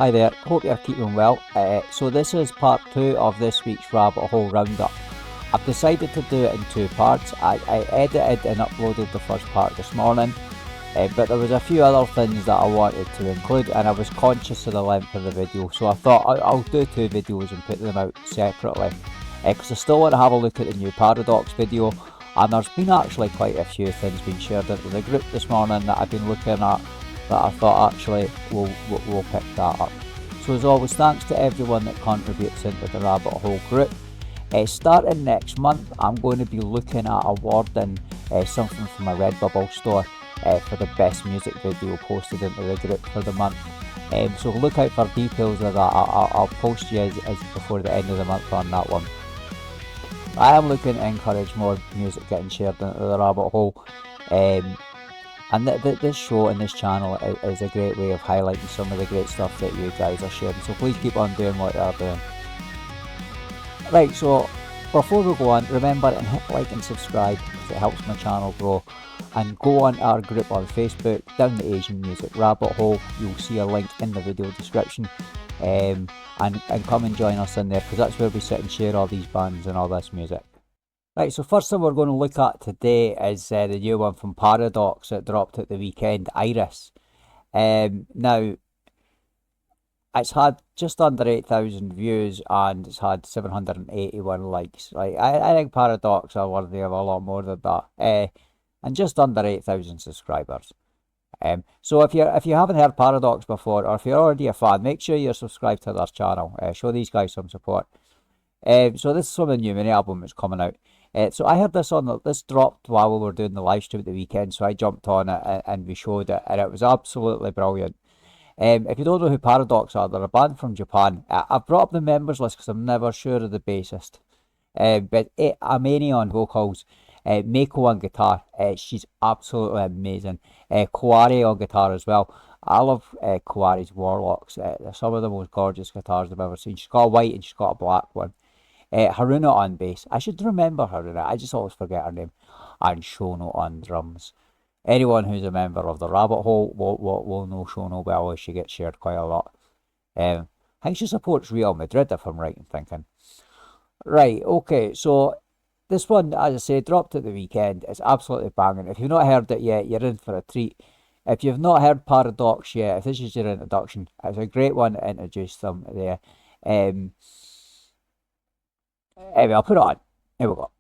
Hi there, hope you're keeping well. So this is part 2 of this week's rabbit hole roundup. I've decided to do it in 2 parts. I edited and uploaded the first part this morning, but there was a few other things that I wanted to include and I was conscious of the length of the video, so I thought I'll do 2 videos and put them out separately, because I still want to have a look at the new PARADOXX video, and there's been actually quite a few things being shared into the group this morning that I've been looking at that I thought actually we'll pick that up. So as always, thanks to everyone that contributes into the rabbit hole group. Starting next month, I'm going to be looking at awarding something from my Redbubble store for the best music video posted into the group for the month. So look out for details of that. I'll post you as before the end of the month on that one. I am looking to encourage more music getting shared into the rabbit hole. And this show and this channel is a great way of highlighting some of the great stuff that you guys are sharing. So please keep on doing what you're doing. Right, so before we go on, remember to hit like and subscribe because it helps my channel grow. And go on to our group on Facebook, Down the Asian Music Rabbit Hole. You'll see a link in the video description. And come and join us in there, because that's where we sit and share all these bands and all this music. Right, so first thing we're going to look at today is the new one from PARADOXX that dropped at the weekend, Iris. Now, it's had just under 8,000 views and it's had 781 likes. Like, I think PARADOXX are worthy of a lot more than that. And just under 8,000 subscribers. So if you haven't heard PARADOXX before, or if you're already a fan, make sure you're subscribed to their channel. Show these guys some support. So this is from the new mini album that's coming out. So I heard this dropped while we were doing the live stream at the weekend, so I jumped on it and we showed it, and it was absolutely brilliant. If you don't know who PARADOXX are, they're a band from Japan. I've brought up the members list because I'm never sure of the bassist. But Amani on vocals, Meiko on guitar, she's absolutely amazing. Kawari on guitar as well. I love Kawari's Warlocks. They're some of the most gorgeous guitars I've ever seen. She's got a white and she's got a black one. Haruna on bass. I should remember Haruna. I just always forget her name. And Shono on drums. Anyone who's a member of the rabbit hole will know Shono well, as she gets shared quite a lot. I think she supports Real Madrid, if I'm right in thinking. Right, okay, so this one, as I say, dropped at the weekend. It's absolutely banging. If you've not heard it yet, you're in for a treat. If you've not heard PARADOXX yet, if this is your introduction, it's a great one to introduce them there. Anyway, I'll put it on. Here we go.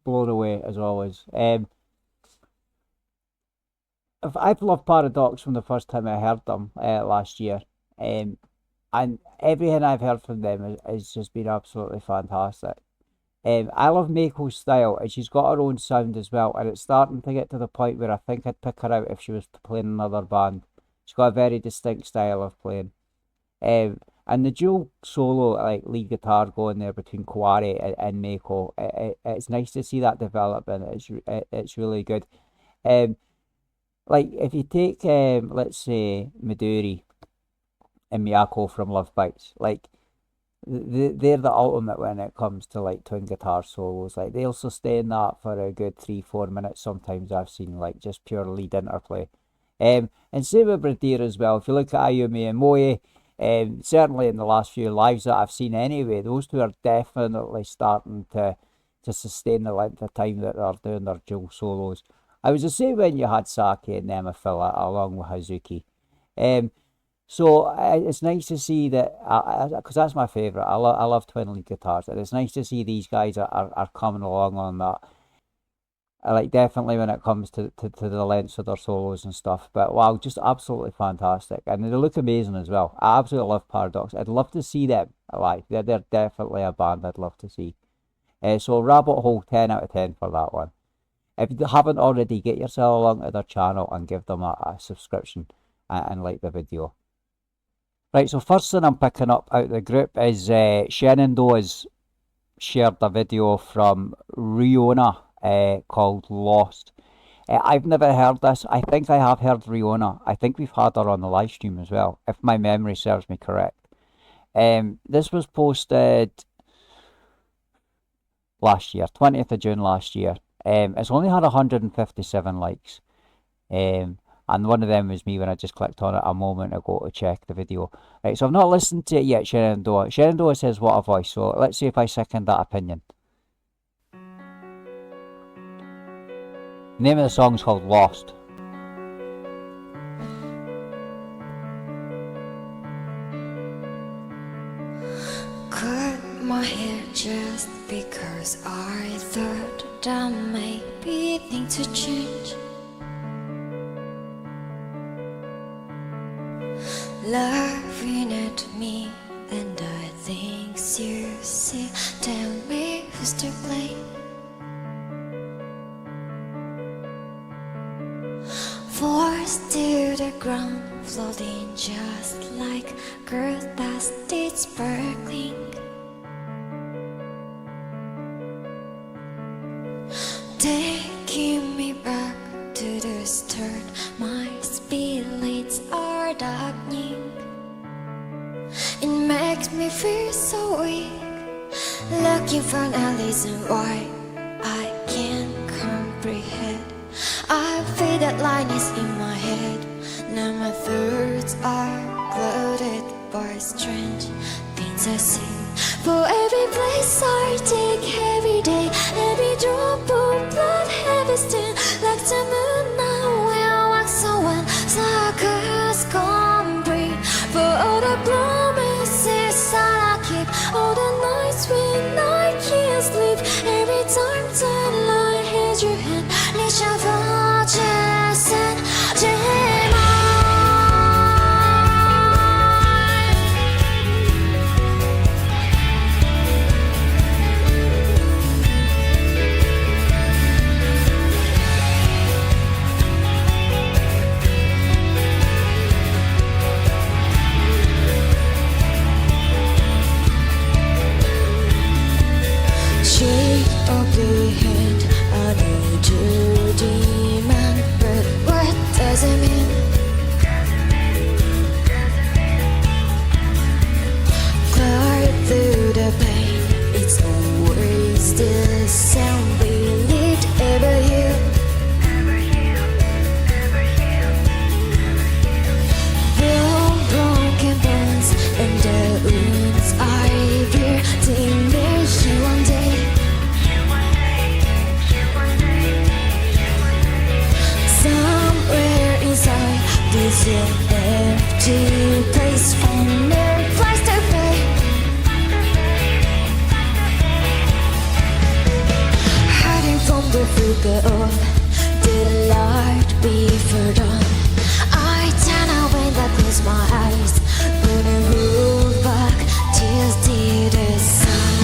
blown away as always. I've loved PARADOXX from the first time I heard them last year, and everything I've heard from them has just been absolutely fantastic. I love Mako's style, and she's got her own sound as well, and it's starting to get to the point where I think I'd pick her out if she was to play in another band. She's got a very distinct style of playing. And the dual solo, like lead guitar going there between Kawari and Mako, it's nice to see that development. It's really good. Like if you take let's say Midori and Miyako from Love Bites, like they're the ultimate when it comes to like twin guitar solos. Like they'll sustain that for a good 3-4 minutes. Sometimes I've seen like just pure lead interplay. And same with Bradir as well. If you look at Ayumi and Moe, certainly in the last few lives that I've seen anyway, those two are definitely starting to sustain the length of time that they're doing their dual solos. I was the same when you had Saki and Nemafilla along with Hazuki. So it's nice to see that, because that's my favourite. I love twin lead guitars, and it's nice to see these guys are coming along on that. I like definitely when it comes to the lengths of their solos and stuff. But wow, just absolutely fantastic, and they look amazing as well. I absolutely love PARADOXX. I'd love to see them live. They're definitely a band I'd love to see. So Rabbit Hole 10 out of 10 for that one. If you haven't already, get yourself along to their channel and give them a subscription and like the video. Right, so first thing I'm picking up out of the group is Shenandoah has shared a video from Riona called Lost. I've never heard this. I think I have heard Riona. I think we've had her on the live stream as well, if my memory serves me correct. This was posted last year, 20th of June last year. It's only had 157 likes. And one of them was me when I just clicked on it a moment ago to check the video. Right, so I've not listened to it yet, Shenandoah. Shenandoah says, what a voice. So let's see if I second that opinion. The name of the song is called Lost. Cut my hair just because I thought that maybe things would change. Laughing at me and the things you say. Tell me who's to blame. Forced to the ground, floating just like girl past it's sparkling. Taking me back to the start, my spirits are darkening. It makes me feel so weak, looking for a reason why I can't comprehend. I feel that line is in my head. Now my thoughts are clouded by strange things I see. For every place I take, every day, every drop of blood, heavy stain, like the moon now will wax on circles complete. For all the promises that I keep, all the nights when I can't sleep, every time that I hit your hand, reach out for just and of the hand, I need to demand, but what does it mean? Climb through the pain, it's always the same. Will it ever heal? Broken bones and the wounds I bear, they make you one day. Somewhere inside this empty place, for no price to pay. Hiding never forgot the light before dawn. I turn away and close my eyes, gonna hold back tears till the sun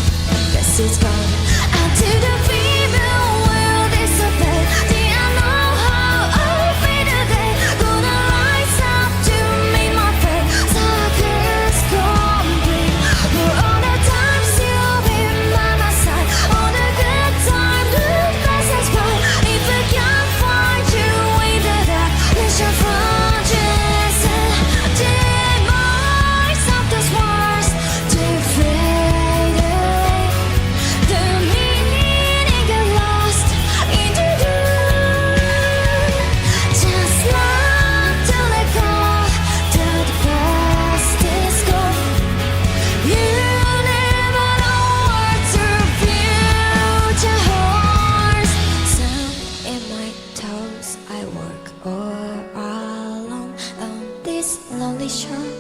guess it's gone. And to the female world is a bed. Did I know how I'll fade away? Gonna rise up to make my fate circus complete. For all the times you've been by my side, all the good times, the best is right. If I can't find you in the dark, let your fortress demise of those words to fade away. The meaning got lost in the dark. Just love to let go till the past is gone. You never know what your future holds. Sound in my toes, I walk all alone on this lonely shore.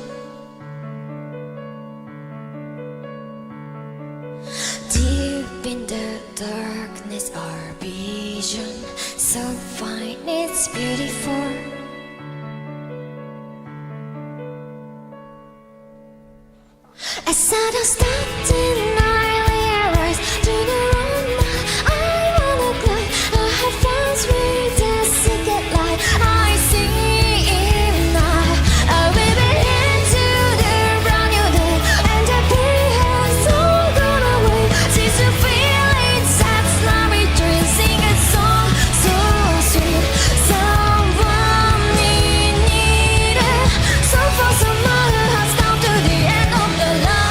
Deep in the darkness, our vision so fine, it's beautiful. As I don't stop and I realize, turn around now, I wanna climb. I have found with the secret light. I see it now. I will be into the brand new day, and the pain has all gone away. Since the feeling sets me dream, sing a song so sweet. Someone needed, so far some other has come to the end of the line.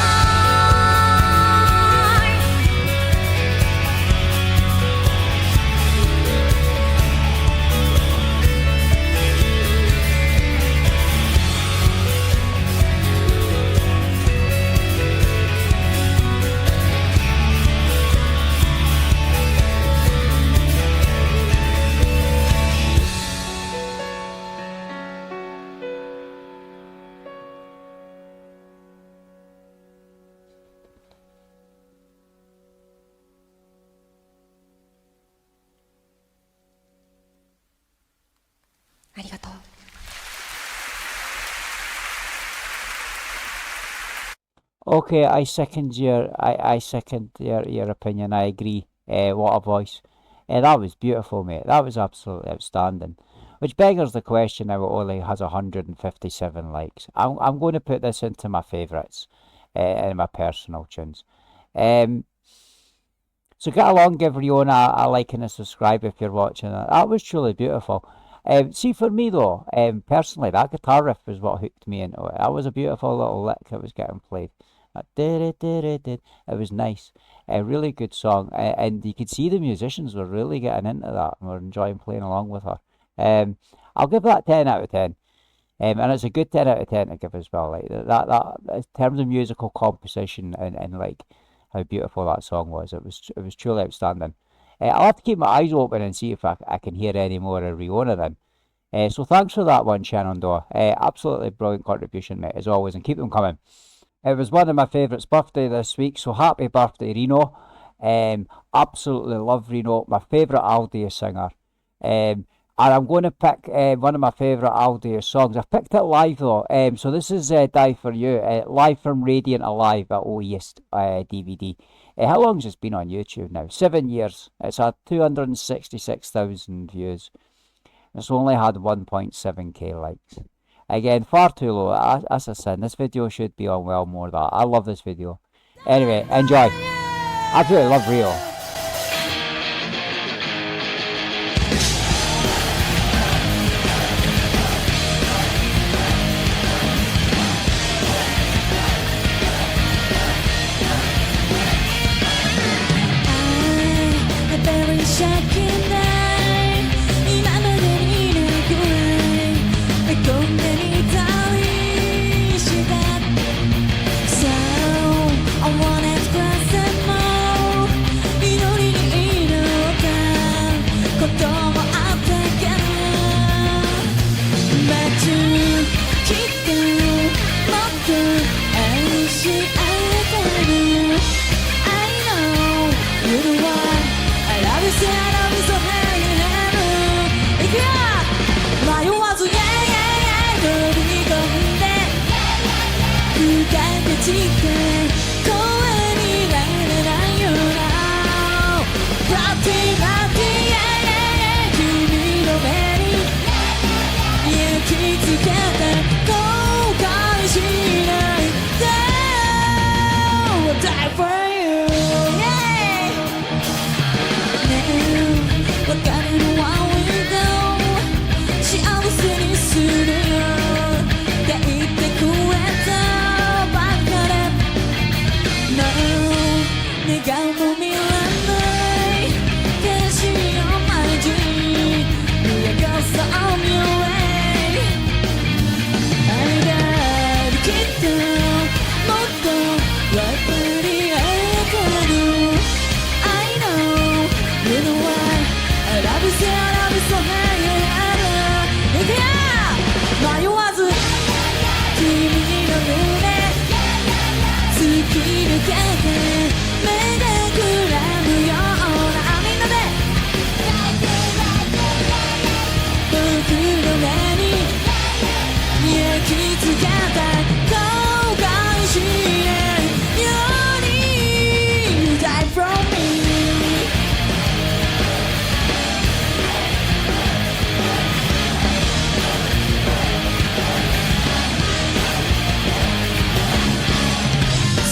ありがとう。Okay, I second your opinion. I agree. What a voice. That was beautiful, mate. That was absolutely outstanding. Which beggars the question now it only has 157 likes. I'm going to put this into my favourites in my personal tunes. So get along, give Riona a like and a subscribe if you're watching that. That was truly beautiful. See, for me though, personally, that guitar riff was what hooked me into it. That was a beautiful little lick that was getting played. It was nice. A really good song. And you could see the musicians were really getting into that and were enjoying playing along with her. I'll give that 10 out of 10. And it's a good 10 out of 10 to give as well. Like that in terms of musical composition and like how beautiful that song was. It was truly outstanding. I'll have to keep my eyes open and see if I can hear any more of Riona then. So thanks for that one, Shenandoah. Absolutely brilliant contribution, mate, as always, and keep them coming. It was one of my favourites' birthday this week, so happy birthday, Reno. Absolutely love Reno, my favourite ALDIOUS singer. And I'm going to pick one of my favourite ALDIOUS songs. I've picked it live though, so this is Die For You, live from Radiant Alive at OES DVD. How long has this been on YouTube now? 7 years. It's had 266,000 views. It's only had 1.7k likes. Again, far too low. As I said, this video should be on well more than that. I love this video. Anyway, enjoy. I absolutely love Rio. I know you're the one. I love you, say I love you so ちって声になれないよなブラッディブラッディ君の目に焼き付けて後悔しないで I'll die for you yeah ねえ別れるワンウィンドウ幸せにするよって言ってくれたばっかで No 願うも見らない悲しみを毎日見上がさ on your way 愛があるきっともっと分かり合えてる I know you know why I love you so I love you so hey yeahいくよ迷わず君の胸突き抜けて目がくらむようなみんなで僕の目に焼き付けた後悔しないように Die from me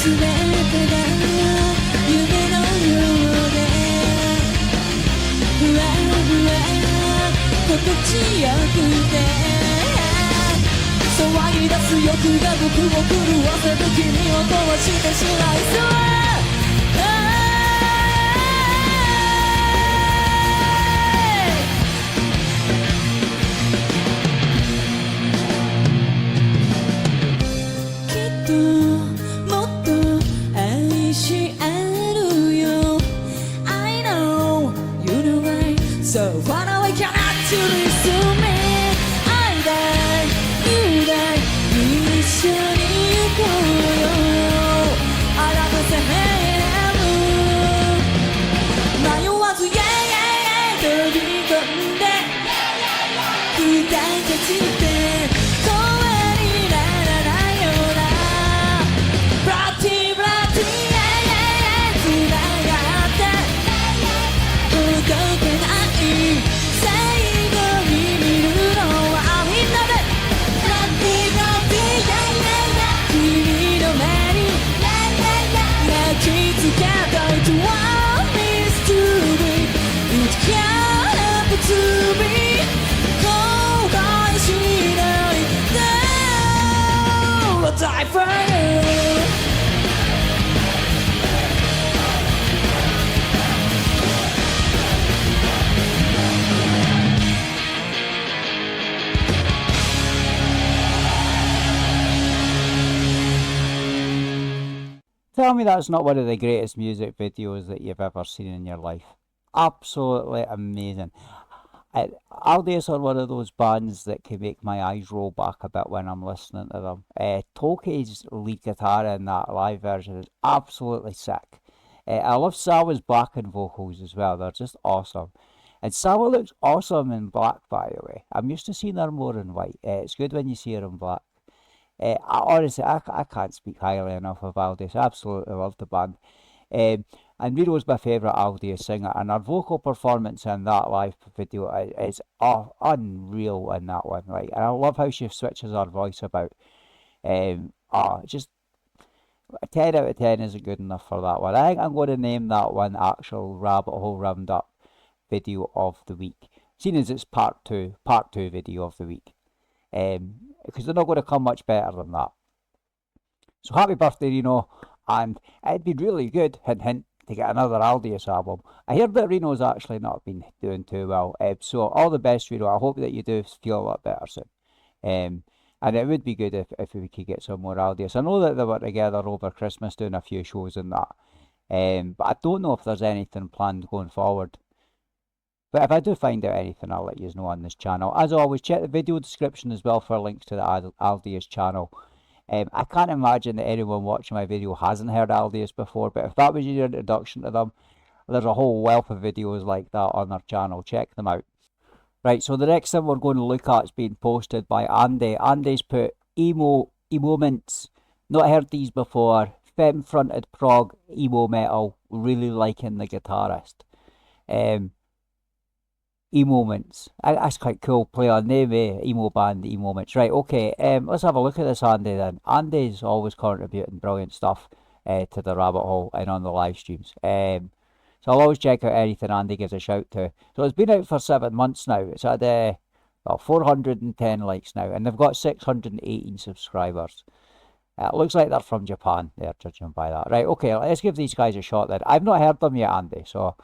全てが夢のようでふわふわ心地よくて騒ぎ出す欲が僕を狂わせる君を壊してしまいそうSo far away cannot you listen me I die, you die 一緒に行こうよ I love you say hey love 迷わず yeah yeah yeah 飛び込んで二人たちって声にならないような Bloody bloody yeah yeah yeah 繋がって動けない最後に見るのはみんなで Bloody bloody yeah yeah yeah 君の目に焼き付けた It want me to be It can't help to be 後悔しないで I'll die for you Tell me that's not one of the greatest music videos that you've ever seen in your life. Absolutely amazing. ALDIOUS are one of those bands that can make my eyes roll back a bit when I'm listening to them. Toki's lead guitar in that live version is absolutely sick. I love Sawa's backing vocals as well, they're just awesome. And Sawa looks awesome in black, by the way. I'm used to seeing her more in white. It's good when you see her in black. Honestly, I can't speak highly enough of ALDIOUS. I absolutely love the band. And Miro's my favourite ALDIOUS singer, and her vocal performance in that live video is unreal in that one. Like, and I love how she switches her voice about. Just 10 out of 10 isn't good enough for that one. I think I'm going to name that one actual rabbit hole roundup video of the week, seeing as it's part two video of the week. Because they're not going to come much better than that. So happy birthday, Reno, and it'd be really good, hint hint, to get another ALDIOUS album. I heard that Reno's actually not been doing too well, so all the best, Reno. I hope that you do feel a lot better soon. And it would be good if we could get some more ALDIOUS. I know that they were together over Christmas doing a few shows and that, but I don't know if there's anything planned going forward. But if I do find out anything, I'll let you know on this channel. As always, check the video description as well for links to the ALDIOUS channel. I can't imagine that anyone watching my video hasn't heard ALDIOUS before, but if that was your introduction to them, there's a whole wealth of videos like that on their channel. Check them out. Right, so the next thing we're going to look at is being posted by Andy. Andy's put emo moments Not heard these before. Femme-fronted prog, emo metal, really liking the guitarist. E-Moments. That's quite cool. Play on name, emo band, E-Moments. Right, okay, let's have a look at this Andy then. Andy's always contributing brilliant stuff to the rabbit hole and on the live streams. So I'll always check out anything Andy gives a shout to. So it's been out for 7 months now. It's had well, 410 likes now, and they've got 618 subscribers. It looks like they're from Japan, they're judging by that. Right, okay, let's give these guys a shot then. I've not heard them yet, Andy, so...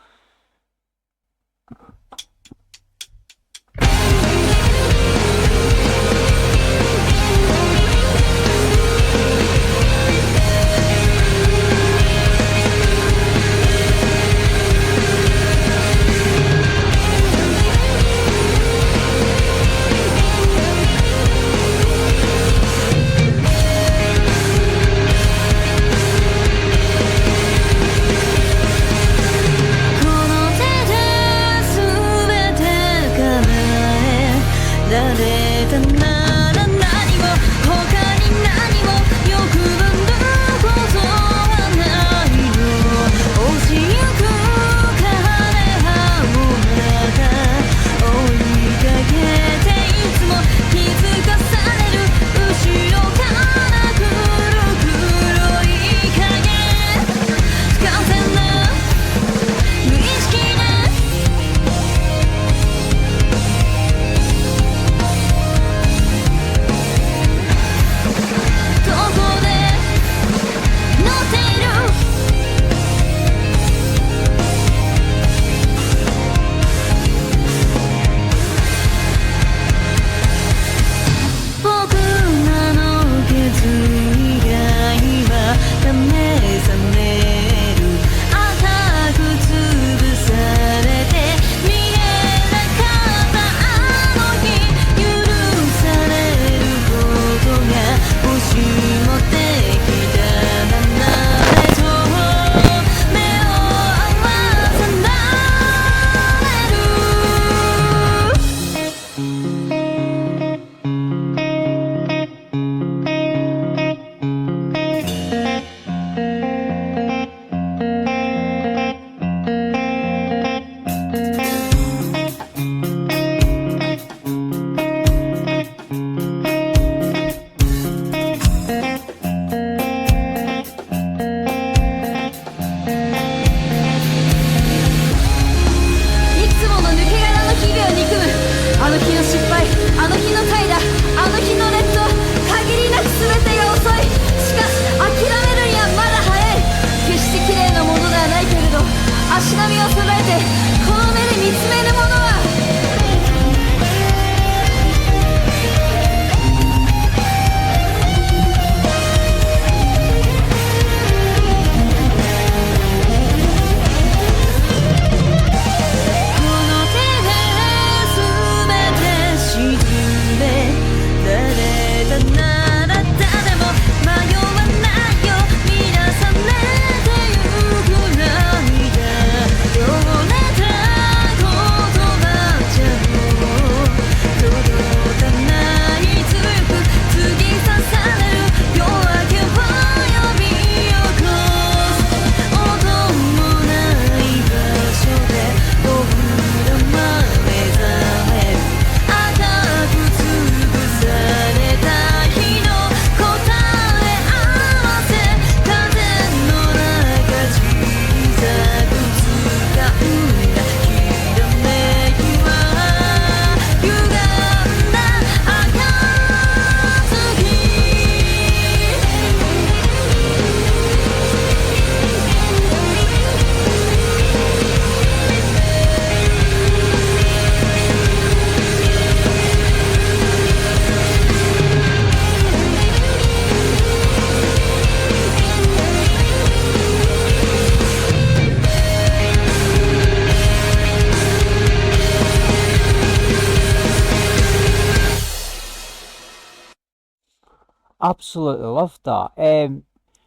Absolutely loved that.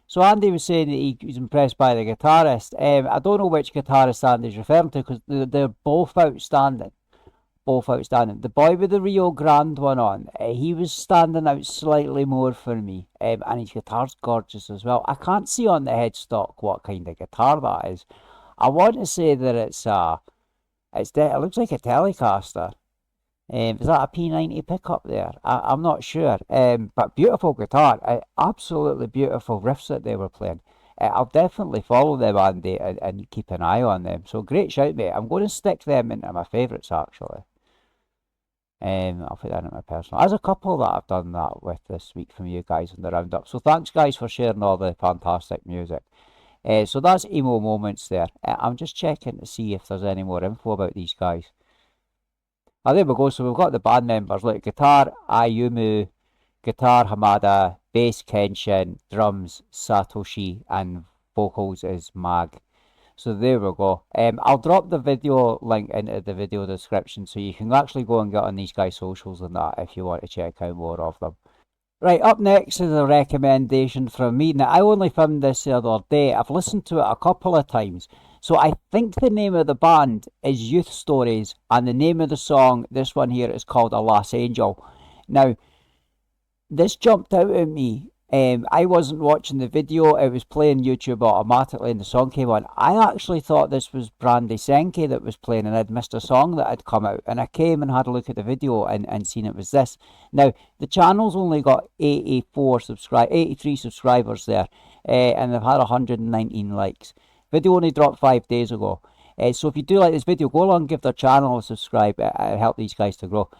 So Andy was saying that he was impressed by the guitarist. I don't know which guitarist Andy's referring to because they're both outstanding. both outstanding. The boy with the Rio Grande one on, he was standing out slightly more for me, and his guitar's gorgeous as well. I can't see on the headstock what kind of guitar that is. I want to say that it looks like a Telecaster. Is that a P90 pickup there? I'm not sure. But beautiful guitar. Absolutely beautiful riffs that they were playing. I'll definitely follow them, Andy, and keep an eye on them. So great shout, mate. I'm going to stick them into my favourites, actually. I'll put that in my personal. There's a couple that I've done that with this week from you guys in the roundup. So thanks, guys, for sharing all the fantastic music. So that's Emo Moments there. I'm just checking to see if there's any more info about these guys. Oh, there we go. So we've got the band members. Look, guitar, Ayumu. Guitar, Hamada. Bass, Kenshin. Drums, Satoshi. And vocals is Mag. So there we go. I'll drop the video link into the video description so you can actually go and get on these guys' socials and that if you want to check out more of them. Right, up next is a recommendation from me. Now, I only found this the other day. I've listened to it a couple of times. So I think the name of the band is Youth Stories, and the name of the song, this one here, is called Alas Angel. Now, this jumped out at me. I wasn't watching the video. It was playing YouTube automatically and the song came on. I actually thought this was Brandy Senke that was playing, and I'd missed a song that had come out. And I came and had a look at the video and seen it was this. Now, the channel's only got 83 subscribers there. And they've had 119 likes. Video only dropped 5 days ago. So if you do like this video, go along and give their channel a subscribe. It'll help these guys to grow.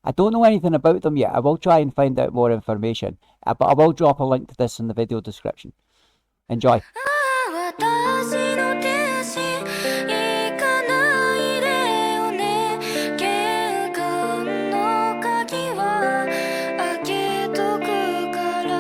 I don't know anything about them yet. I will try and find out more information. But I will drop a link to this in the video description. Enjoy. 私の天使行かないでよね玄関の鍵は開けとくから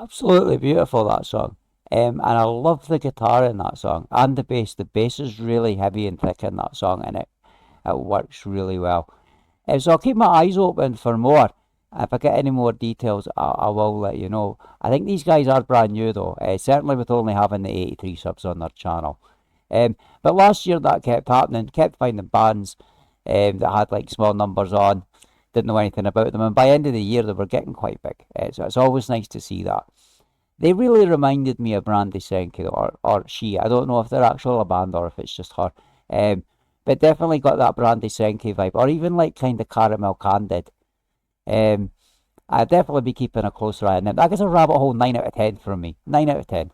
Absolutely beautiful, that song. And I love the guitar in that song and the bass. The bass is really heavy and thick in that song, and it works really well. So I'll keep my eyes open for more. If I get any more details, I will let you know. I think these guys are brand new though, certainly with only having the 83 subs on their channel. But last year that kept happening, kept finding bands that had like small numbers on, didn't know anything about them, and by the end of the year they were getting quite big. So it's always nice to see that. They really reminded me of Brandy Senki, or she. I don't know if they're actually a band or if it's just her. But definitely got that Brandy Senki vibe, or even like kind of Caramel Candid. I'd definitely be keeping a closer eye on them. That gets a rabbit hole 9 out of 10 from me. 9 out of 10.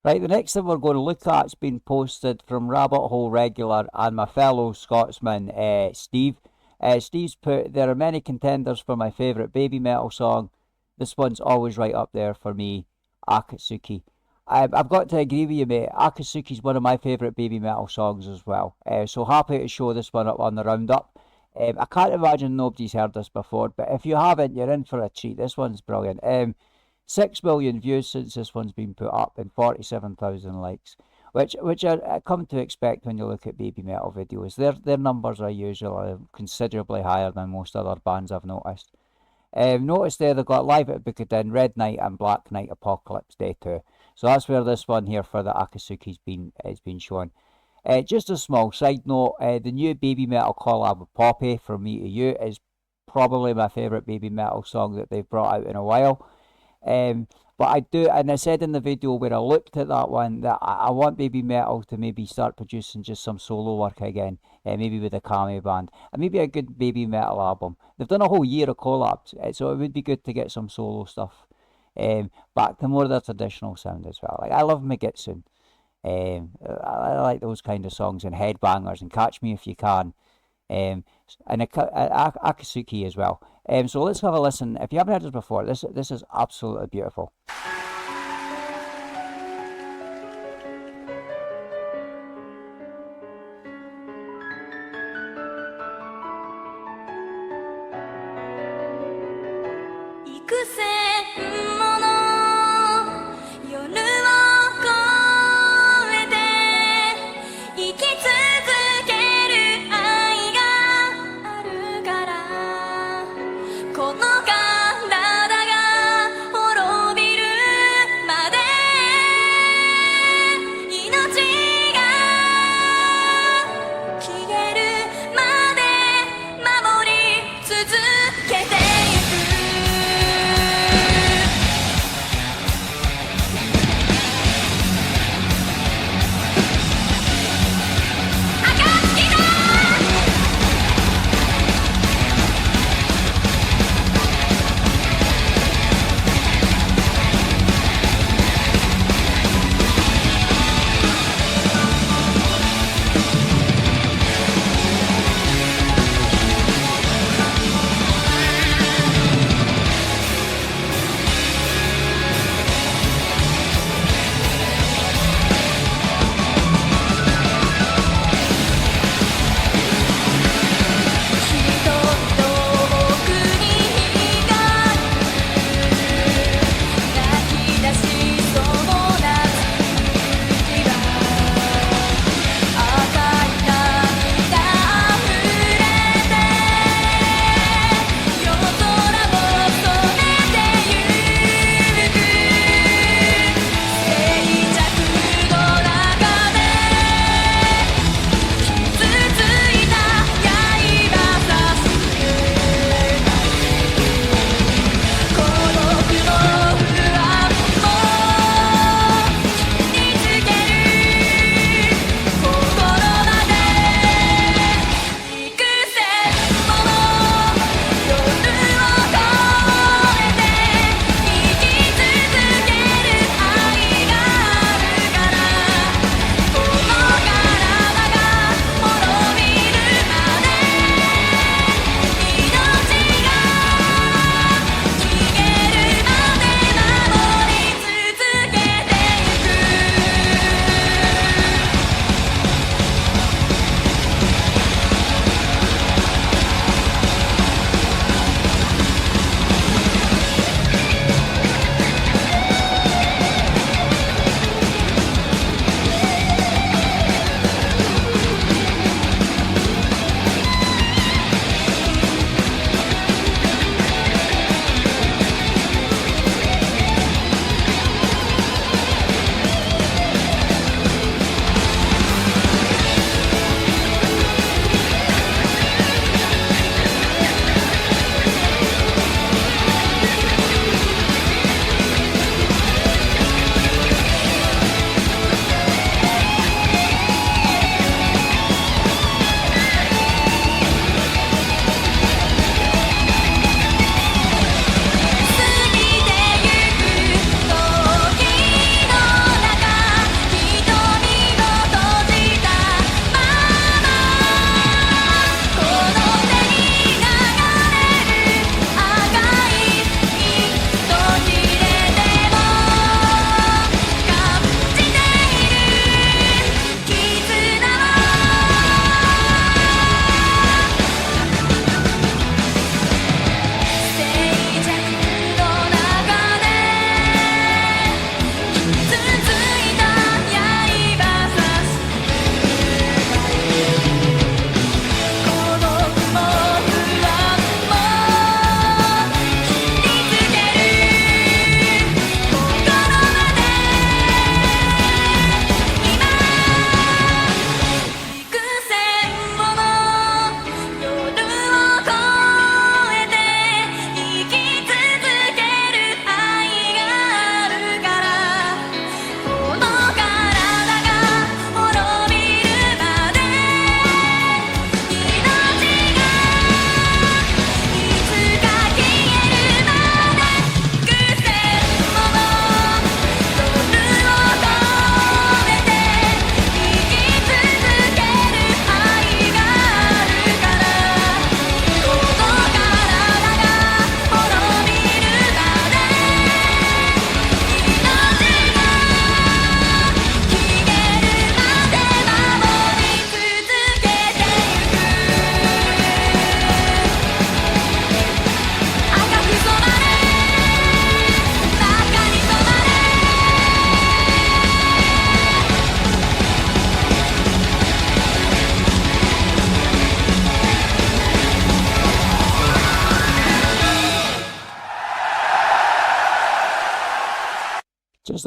Right, the next thing we're going to look at has been posted from Rabbit Hole Regular and my fellow Scotsman, Steve. Steve's put, there are many contenders for my favourite baby metal song. This one's always right up there for me, Akatsuki. I've got to agree with you, mate. Akatsuki's one of my favourite baby metal songs as well. So happy to show this one up on the roundup. I can't imagine nobody's heard this before, but if you haven't, you're in for a treat. This one's brilliant. 6 million views since this one's been put up and 47,000 likes, which I come to expect when you look at baby metal videos. Their numbers are usually considerably higher than most other bands I've noticed. Notice there they've got Live at Bukadin, Red Knight and Black Knight Apocalypse Day 2. So that's where this one here for the Akatsuki's been shown. Just a small side note, the new baby metal collab with Poppy, From Me to You, is probably my favourite baby metal song that they've brought out in a while. But I do, and I said in the video where I looked at that one, that I want baby metal to maybe start producing just some solo work again, maybe with a Kami band, and maybe a good baby metal album. They've done a whole year of collabs, so it would be good to get some solo stuff back to more of their traditional sound as well. Like I love Megitsun. I like those kind of songs, and Headbangers and Catch Me If You Can, and Akatsuki as well. So let's have a listen. If you haven't heard this before, this is absolutely beautiful. 続けてゆく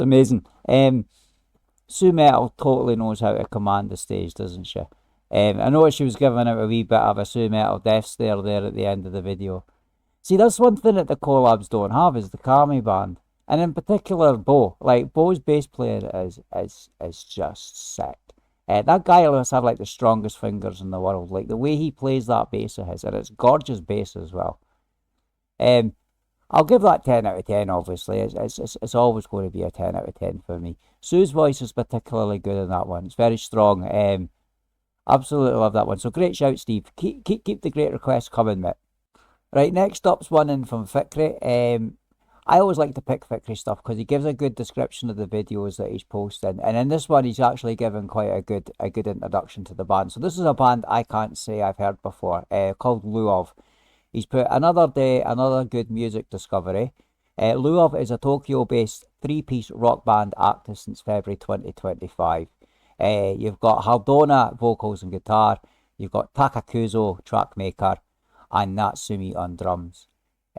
amazing. Sue Metal totally knows how to command the stage, doesn't she? I noticed she was giving out a wee bit of a Sue Metal death stare there at the end of the video. See, that's one thing that the collabs don't have, is the Kami band. And in particular, Bo. Like, Bo's bass playing is just sick. That guy must have, like, the strongest fingers in the world. Like, the way he plays that bass of his, and it's gorgeous bass as well. I'll give that 10 out of 10, obviously. It's always going to be a 10 out of 10 for me. Sue's voice is particularly good in that one. It's very strong. Absolutely love that one. So great shout, Steve. Keep the great requests coming, mate. Right, next up's one in from Fikri. I always like to pick Fikri stuff because he gives a good description of the videos that he's posting. And in this one, he's actually given quite a good introduction to the band. So this is a band I can't say I've heard before, called Luov. He's put another day, another good music discovery. Luov is a Tokyo-based three-piece rock band active since February 2025. You've got Haldona vocals and guitar. You've got Takakuzo track maker, and Natsumi on drums.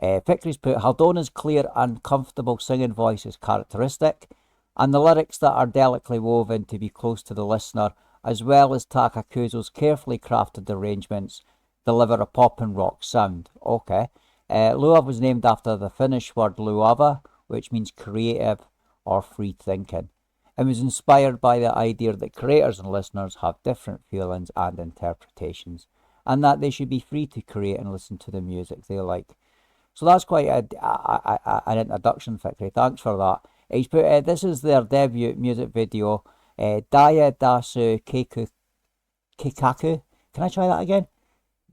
Fikri's put Haldona's clear and comfortable singing voice is characteristic, and the lyrics that are delicately woven to be close to the listener, as well as Takakuzo's carefully crafted arrangements, deliver a pop and rock sound. Okay. Luov was named after the Finnish word luova, which means creative or free thinking, and was inspired by the idea that creators and listeners have different feelings and interpretations, and that they should be free to create and listen to the music they like. So that's quite an introduction, Fikri. Thanks for that. He's put, this is their debut music video, Daya Dasu Kikaku. Can I try that again?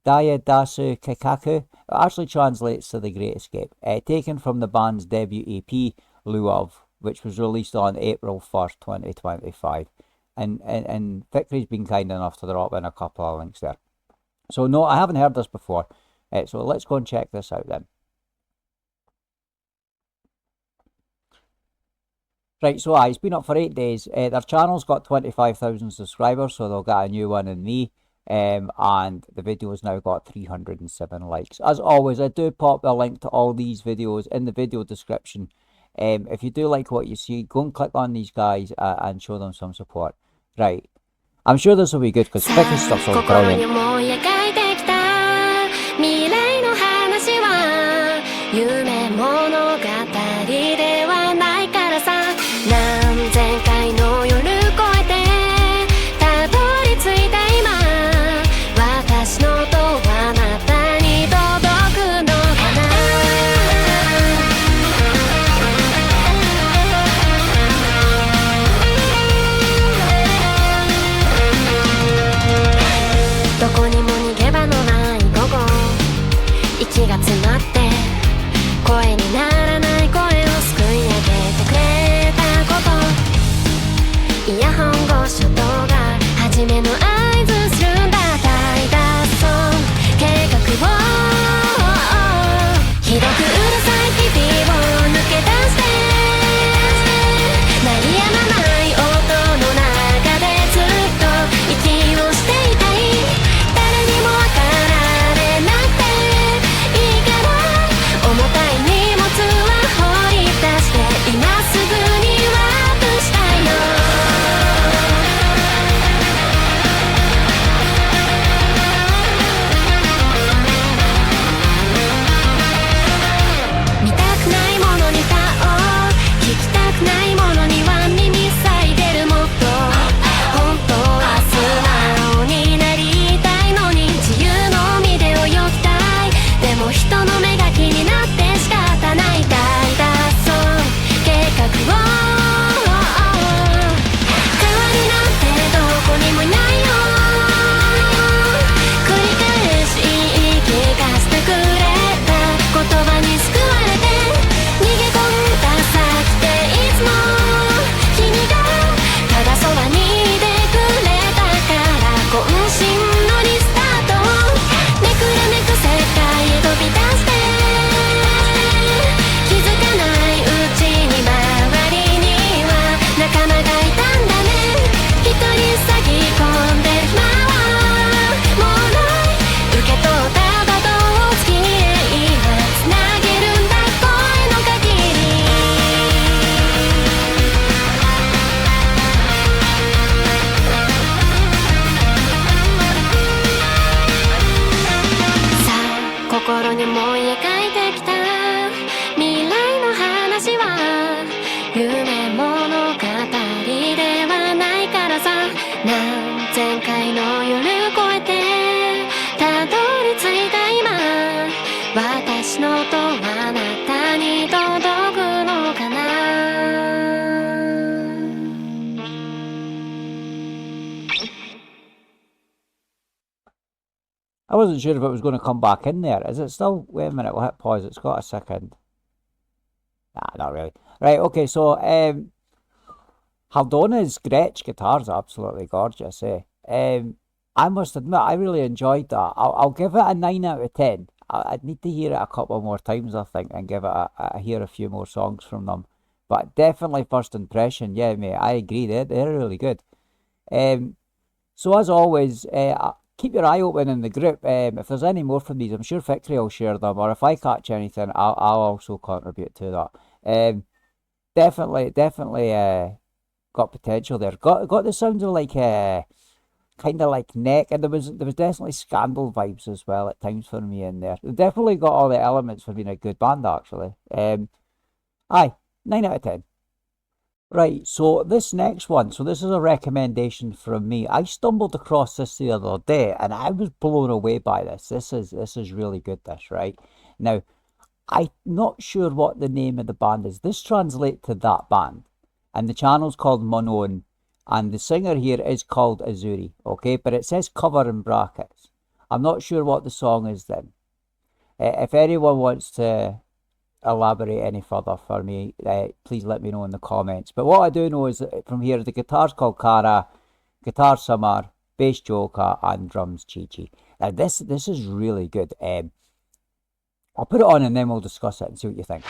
Daya Dasu Kikaku. It actually translates to The Great Escape. Taken from the band's debut EP, Luov, which was released on April 1st, 2025. And Fikri's been kind enough to drop in a couple of links there. So no, I haven't heard this before. So let's go and check this out then. Right, so it's been up for 8 days. Their channel's got 25,000 subscribers, so they'll get a new one in me. And the video's now got 307 likes. As always, I do pop a link to all these videos in the video description. If you do like what you see, go and click on these guys and show them some support. Right, I'm sure this will be good because Fikri stuff's all brilliant. 何千回の夜越えてたどり着いた今私の音はあなたに届くのかなどこにも逃げ場のない午後息が詰まって声にならない声をすくい上げてくれイヤホン越し音が初めの合図するんだ大脱走計画をひどくうるさい日々を抜け出して鳴りやまない音の中でずっと息をしていたい誰にもわかられなくていいから重たい荷物は放り出して今すぐにワープしたいのないものには耳塞いでるもっと本当は素直になりたいのに自由の海で泳ぎたいでも人の目が気になって仕方ない大脱走計画を代わりなんてどこにもいないよ繰り返し言い聞かせてくれた言葉に救われて逃げ込んだ先で君がただそばにいてくれたから渾身のリスタートめくるめく世界へ飛び出して気づかないうちに周りには仲間がいたんだね一人塞ぎ込んでる暇はもうない受け取ったバトンを月へ今つなげるんだ声の限り何千回の夜越えてたどり着いた今、私の音はあなたに届くのかな。I wasn't sure if it was going to come back in there. Is it still? Wait a minute, we'll hit pause. It's got a second. Nah, not really. Right, okay, so Haldona's Gretsch guitar's absolutely gorgeous, eh? I must admit, I really enjoyed that. I'll give it a 9 out of 10. I'd need to hear it a couple more times, I think, and give it hear a few more songs from them. But definitely first impression, yeah, mate, I agree, they're really good. So as always, keep your eye open in the group. If there's any more from these, I'm sure Victory will share them, or if I catch anything, I'll also contribute to that. Definitely got potential there. Got the sounds of like kind of like Neck, and there was definitely Scandal vibes as well at times for me in there. They definitely got all the elements for being a good band actually. Aye, 9 out of 10. Right, so this next one, so this is a recommendation from me. I stumbled across this the other day and I was blown away by this. This is really good, this, right? Now, I'm not sure what the name of the band is. This translates to That Band. And the channel's called Monon. And the singer here is called Azuri, okay? But it says cover in brackets. I'm not sure what the song is then. If anyone wants to elaborate any further for me, please let me know in the comments. But what I do know is that from here, the guitar's called Kara, guitar Summer, bass Joka, and drums Chi Chi. Now this is really good. I'll put it on and then we'll discuss it and see what you think.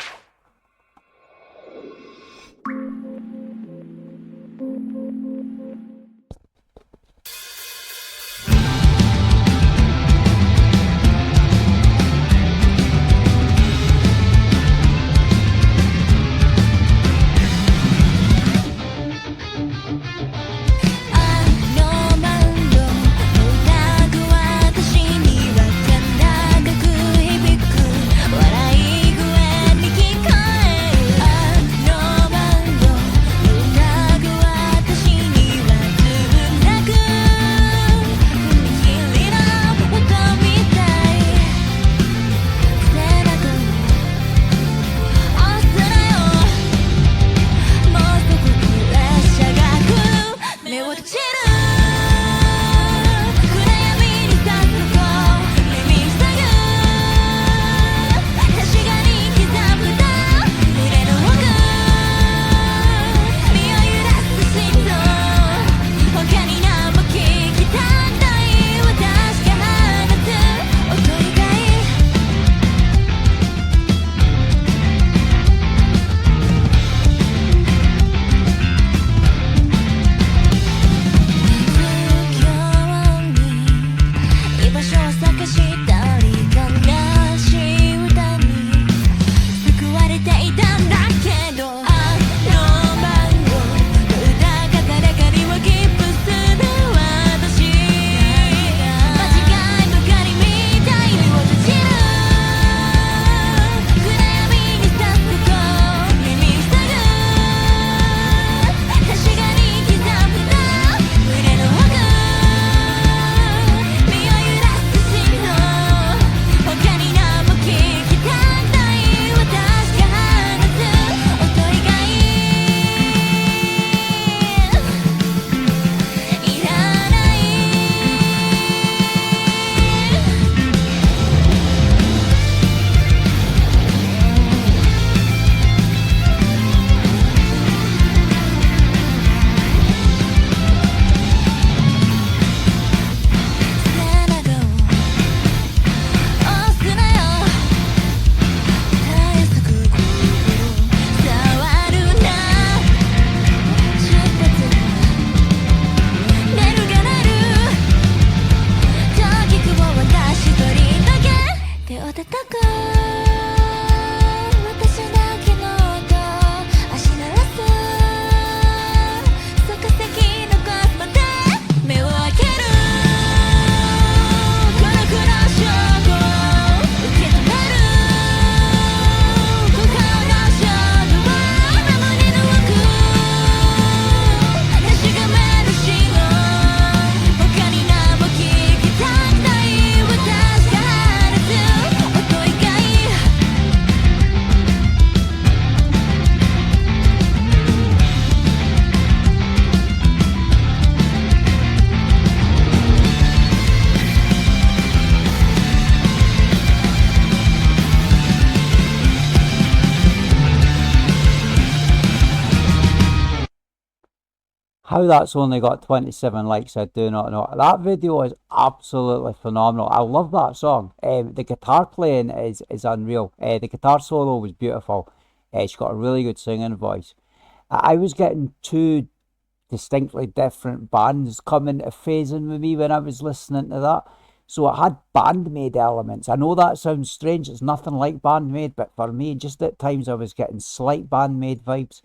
Keep How that's only got 27 likes, I do not know. That video is absolutely phenomenal. I love that song. The guitar playing is unreal. The guitar solo was beautiful. She's got a really good singing voice. I was getting two distinctly different bands coming to phasing with me when I was listening to that. So it had Bandmade elements. I know that sounds strange. It's nothing like Bandmade, but for me, just at times I was getting slight Bandmade vibes.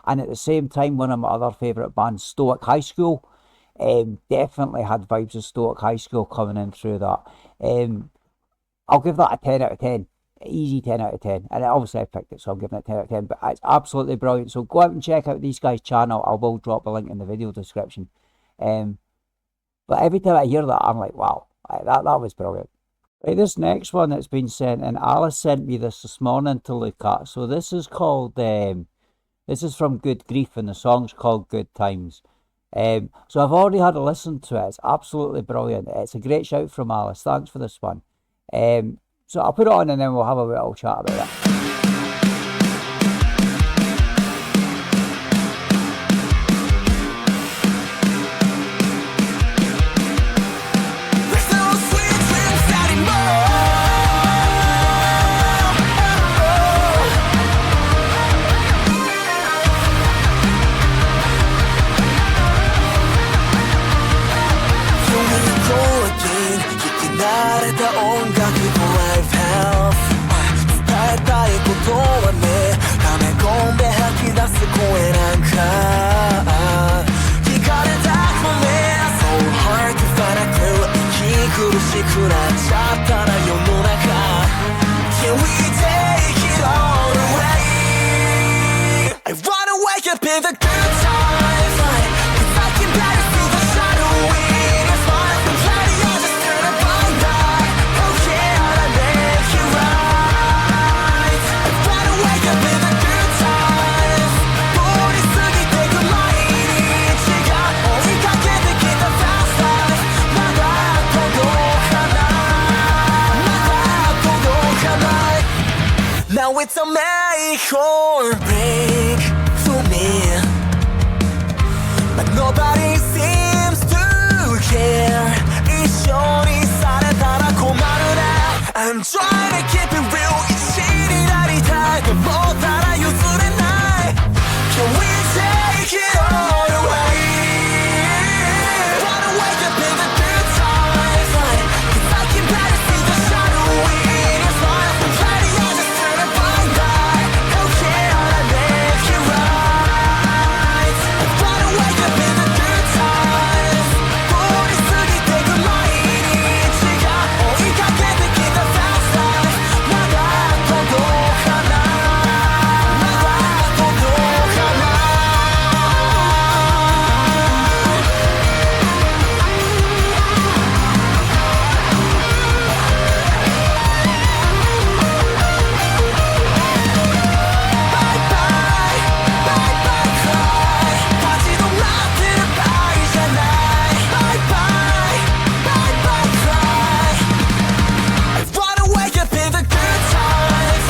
And at the same time, one of my other favourite bands, Stoic High School, definitely had vibes of Stoic High School coming in through that. I'll give that a 10 out of 10. Easy 10 out of 10. And obviously I picked it, so I'm giving it 10 out of 10. But it's absolutely brilliant. So go out and check out these guys' channel. I will drop a link in the video description. But every time I hear that, I'm like, wow, that was brilliant. Right, this next one that's been sent, and Alice sent me this morning to look at. So this is called... this is from Good Grief, and the song's called Good Times. So I've already had a listen to it. It's absolutely brilliant. It's a great shout from Alice. Thanks for this one. So I'll put it on and then we'll have a little chat about it. Now it's a make or break for me, but nobody seems to care. 一緒にされたら困るね。I'm trying to keep it real. 一になりたいと思ったら譲れない。Can we take it all away? Wanna wake up in the good times, 'cause I can barely see the shadow in your smile. I'm ready, I just turn a blind eye. Okay, I'll make it right. I wanna wake up in the good times. 通り過ぎてく毎日が追いかけてきた fast life. まだ届かない。まだ届かない。Bye bye, bye bye cry. 立ち止まってる場合じゃない。Bye bye, bye bye cry. I wanna wake up in the good times,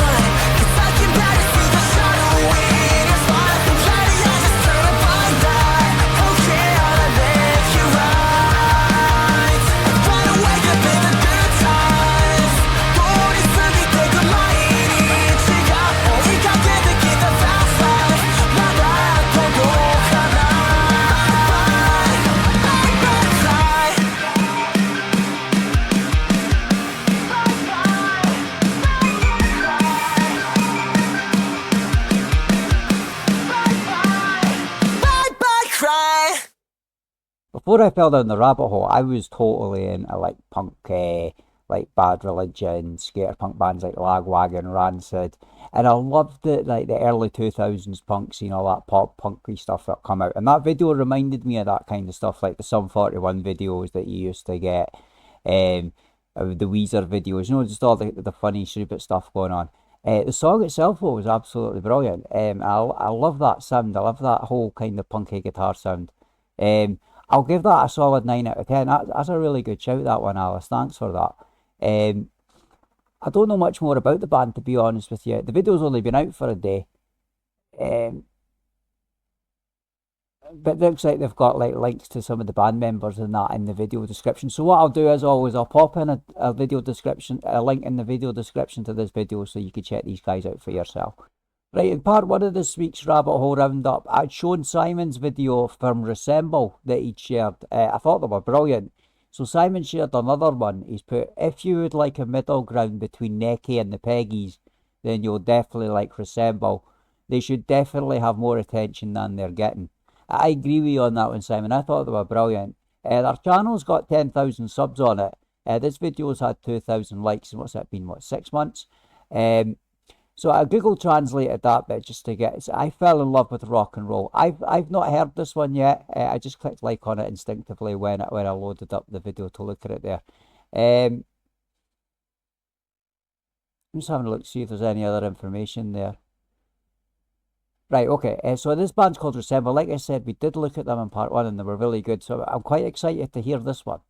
'cause I can barely see the shadow in your smile. I'm ready, I just turn a blind eye. Okay, I'll make it right. I wanna wake up in the good times. 通り過ぎてく毎日が追いかけてきた fast life. まだ届かない。Bye bye, bye bye cry. Bye bye cry. Before I fell down the rabbit hole, I was totally into like punk, like Bad Religion, skater punk bands like Lagwagon, Rancid, and I loved it, like the early 2000s punk scene, all that pop punky stuff that come out. And that video reminded me of that kind of stuff, like the Sum 41 videos that you used to get, the Weezer videos, you know, just all the funny, stupid stuff going on. The song itself though, was absolutely brilliant. I love that sound. I love that whole kind of punky guitar sound. I'll give that a solid 9 out of 10. That's a really good shout, that one, Alice. Thanks for that. I don't know much more about the band, to be honest with you. The video's only been out for a day. but it looks like they've got like links to some of the band members and that in the video description. So what I'll do as always, I'll pop in a video description, a link in the video description to this video so you can check these guys out for yourself. Right, in part one of this week's Rabbit Hole Roundup, I'd shown Simon's video from Resemble that he'd shared. I thought they were brilliant. So Simon shared another one. He's put, if you would like a middle ground between Necky and the Peggies, then you'll definitely like Resemble. They should definitely have more attention than they're getting. I agree with you on that one, Simon. I thought they were brilliant. Their channel's got 10,000 subs on it. This video's had 2,000 likes in, what's that been, 6 months? So I Google translated that bit just to get. I fell in love with rock and roll. I've not heard this one yet. I just clicked like on it instinctively when I loaded up the video to look at it there. I'm just having a look to see if there's any other information there. Right, okay. So this band's called Resemble. Like I said, we did look at them in part one and they were really good. So I'm quite excited to hear this one.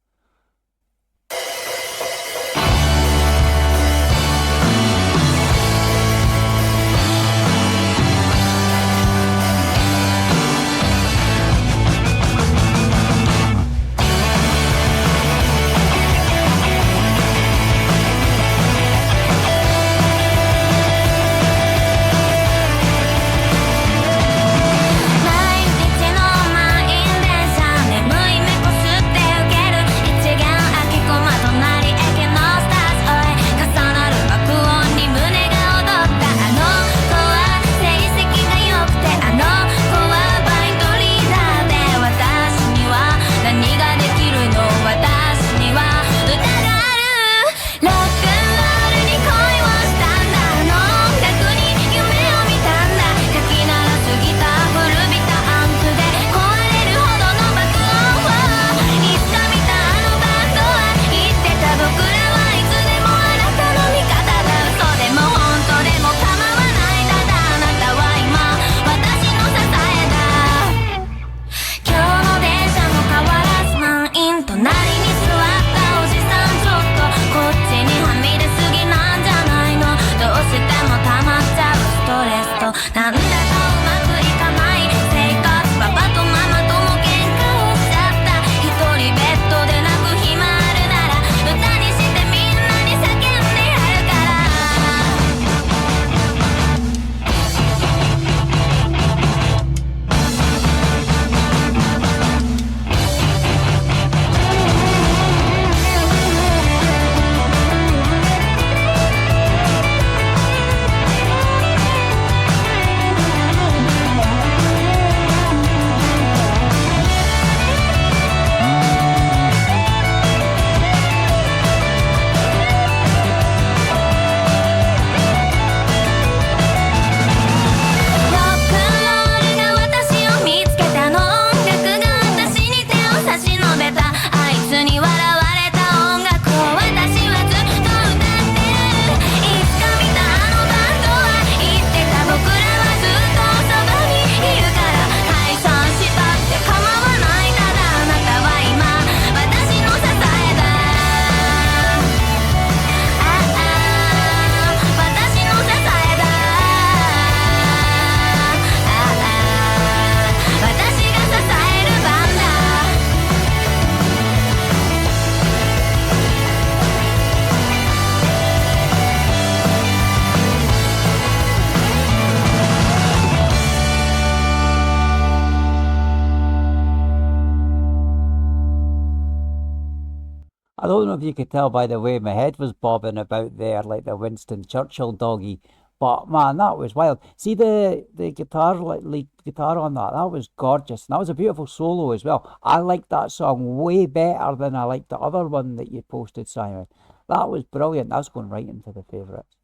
I don't know if you could tell by the way my head was bobbing about there like the Winston Churchill doggy, but man, that was wild. See the guitar, like lead guitar on that, that was gorgeous. And that was a beautiful solo as well. I liked that song way better than I liked the other one that you posted, Simon. That was brilliant. That's going right into the favourites.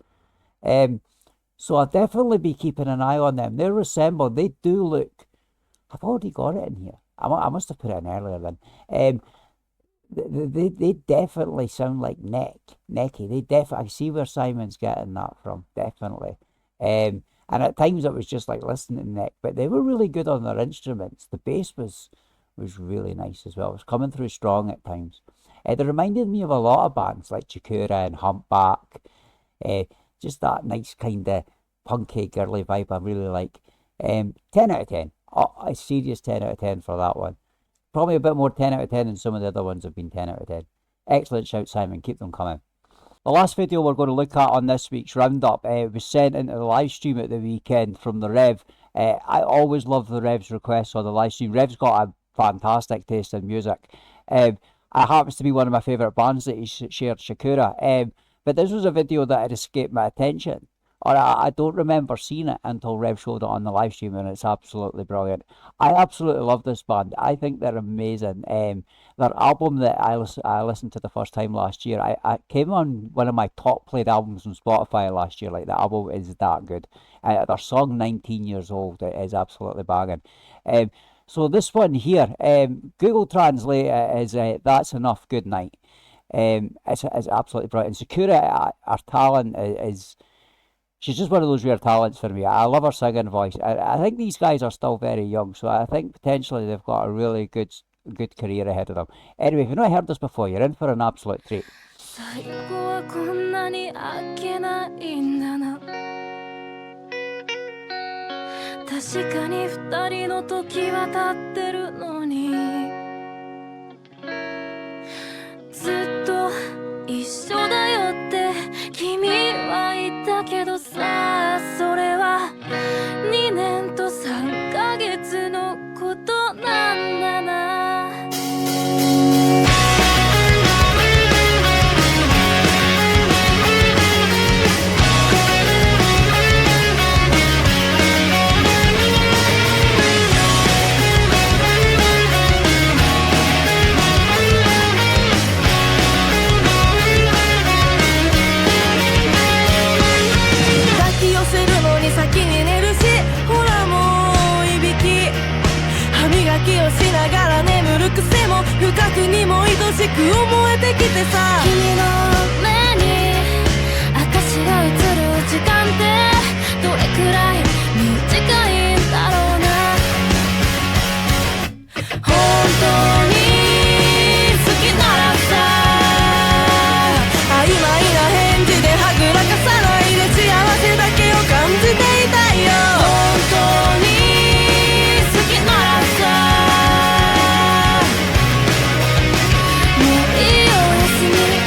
So I'll definitely be keeping an eye on them. They're Resemble. They do look. I've already got it in here. I must have put it in earlier then. They definitely sound like Necky. They definitely. I see where Simon's getting that from. Definitely. And at times it was just like listening to Neck, but they were really good on their instruments. The bass was really nice as well. It was coming through strong at times. They reminded me of a lot of bands like Chikura and Humpback. Just that nice kind of punky girly vibe I really like. 10 out of 10. a serious 10 out of 10 for that one. Probably a bit more 10 out of 10 than some of the other ones have been 10 out of 10. Excellent shout, Simon. Keep them coming. The last video we're going to look at on this week's roundup was sent into the live stream at the weekend from the Rev. I always love the Rev's requests on the live stream. Rev's got a fantastic taste in music. It happens to be one of my favourite bands that he shared, Shakura. But this was a video that had escaped my attention. Or I don't remember seeing it until Rev showed it on the live stream, and it's absolutely brilliant. I absolutely love this band. I think they're amazing. Their album that I listened to the first time last year, I came on one of my top played albums on Spotify last year. Like, the album is that good. Their song 19 Years Old is absolutely banging. So this one here, Google Translate is That's Enough, Good Night. It's absolutely brilliant. Sakura, our talent is... She's just one of those rare talents for me. I love her singing voice. I think these guys are still very young, so I think potentially they've got a really good career ahead of them. Anyway, if you've not heard this before, you're in for an absolute treat. 最後はこんなにあっけないんだな確かに二人の時は経ってるのにずっと一緒だよって君は言ったけどさそれは2年と3ヶ月のことなんだな先に寝るしほらもういびき歯磨きをしながら眠る癖も不覚にも愛しく思えてきてさ君の目に私が映る時間ってどれくらい短いんだろうな本当に好きならさ曖昧な返事ではぐらかさないで幸せだけを感じていたいよ本当に好きならさもういいよおやすみ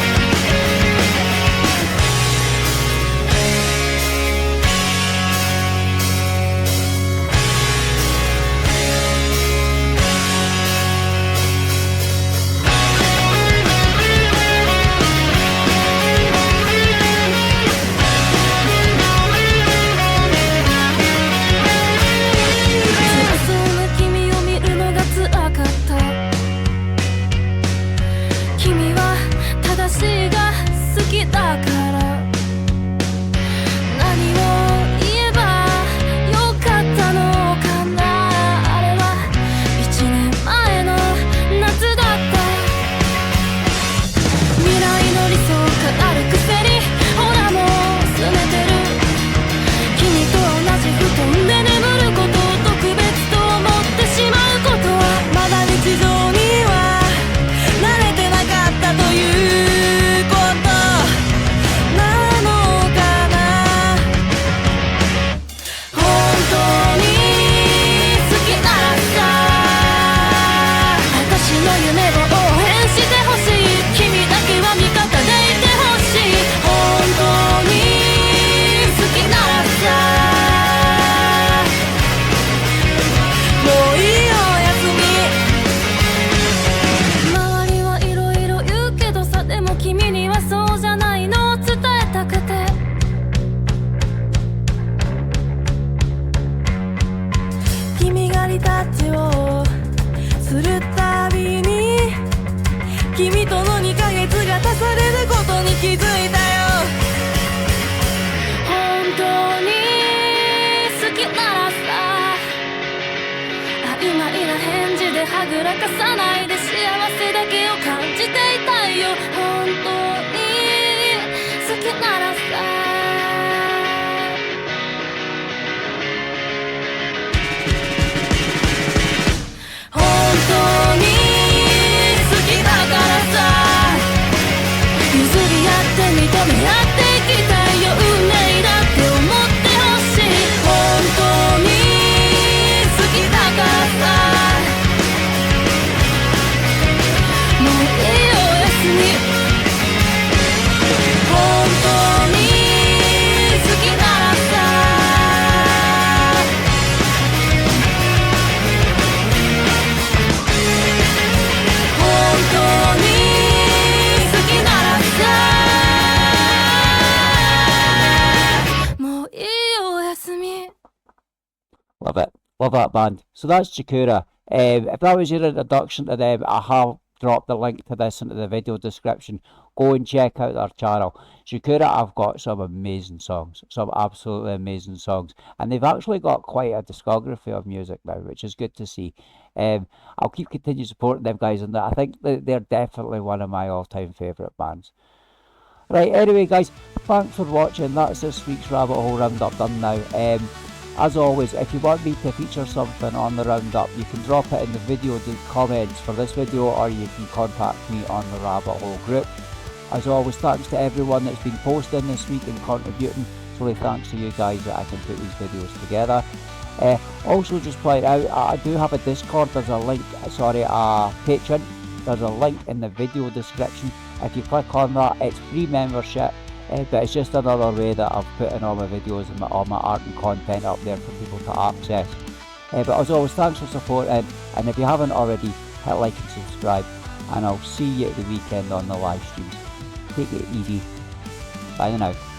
はぐらかさないで幸せだけを感じていたいよ本当に好きならさ本当に好きだからさ譲り合って認め合っていきたいよ運命だって思ってほしい本当に好きだから Love that band. So that's Chikura. If that was your introduction to them, I have dropped the link to this into the video description. Go and check out their channel. Chikura have got some amazing songs, some absolutely amazing songs, and they've actually got quite a discography of music now, which is good to see. I'll keep continue supporting them guys, and I think that they're definitely one of my all-time favourite bands. Right, anyway guys, thanks for watching. That's this week's Rabbit Hole Roundup done now. As always, if you want me to feature something on the roundup, you can drop it in the video comments for this video, or you can contact me on the Rabbit Hole group. As always, thanks to everyone that's been posting this week and contributing. It's really thanks to you guys that I can put these videos together. Also, just point out, I do have a Discord. There's a link, a Paetron. There's a link in the video description. If you click on that, it's free membership. But it's just another way that I've put in all my videos and all my art and content up there for people to access. But as always, thanks for supporting, and if you haven't already, hit like and subscribe, and I'll see you at the weekend on the live streams. Take it easy. Bye now.